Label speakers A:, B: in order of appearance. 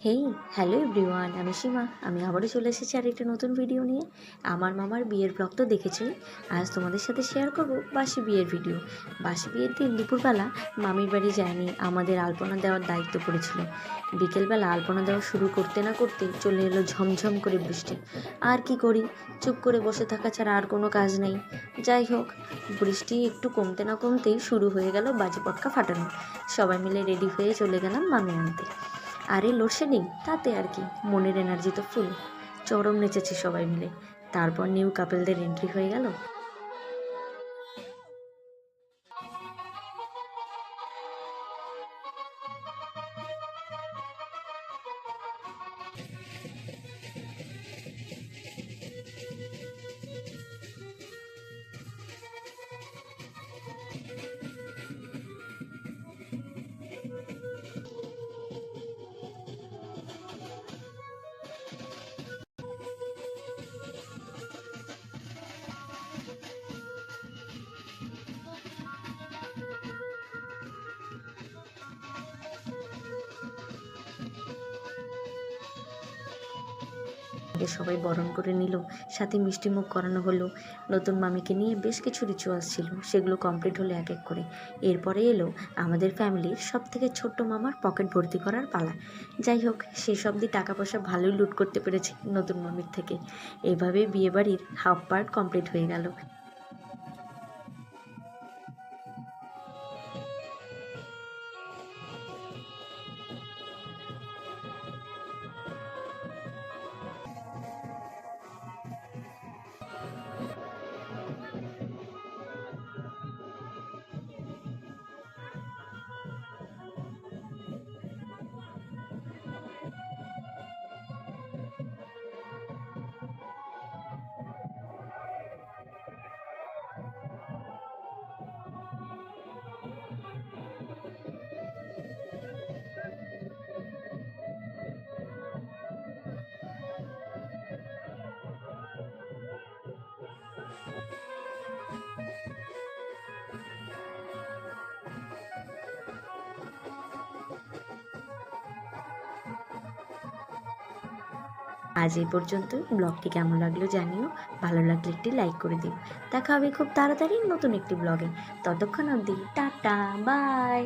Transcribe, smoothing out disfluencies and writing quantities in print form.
A: হেই, hello everyone, আমি সীমা। আমি আবারও চলে এসেছি আর একটা নতুন ভিডিও নিয়ে। আমার মামার বিয়ের ব্লগ তো দেখেছোই। আজ তোমাদের সাথে শেয়ার করব বাসি বিয়ের ভিডিও। বাসি বিয়ের দিন দুপুরবেলা মামির বাড়ি যায়নি, আমাদের আলপনা দেওয়ার দায়িত্ব পড়েছিল। বিকেলবেলা আলপনা দেওয়া শুরু করতে না করতে চলে এলো ঝমঝম করে বৃষ্টি। আর কি করি, চুপ করে বসে থাকা ছাড়া আর কোনো কাজ নেই। যাই হোক, বৃষ্টি একটু কমতে না কমতেই শুরু হয়ে গেল বাজি পটকা ফাটানো। সবাই মিলে রেডি হয়ে চলে গেলাম মামি আনতে। আর এই লোডশেডিং তাতে আর কি, মনের এনার্জি তো ফুল। চরম নেচেছি সবাই মিলে। তারপর নিউ কাপেলদের এন্ট্রি হয়ে গেল। সবাই বরণ করে নিল, সাথে মিষ্টিমুখ করানো হলো। নতুন মামিকে নিয়ে বেশ কিছু রিচুয়ালস ছিল, সেগুলো কমপ্লিট হলো এক এক করে। এরপরে এলো আমাদের ফ্যামিলির সব থেকে ছোট্ট মামার পকেট ভর্তি করার পালা। যাই হোক, সেসব দিয়ে টাকা পয়সা ভালোই লুট করতে পেরেছি নতুন মামির থেকে। এভাবে বিয়েবাড়ির হাফ পার্ট কমপ্লিট হয়ে গেল। আজ এই পর্যন্ত। ব্লগটি কেমন লাগলো জানিও। ভালো লাগলে একটি লাইক করে দিও। দেখা হবে খুব তাড়াতাড়ি নতুন একটি ব্লগে। ততক্ষণ অবধি টাটা, বাই।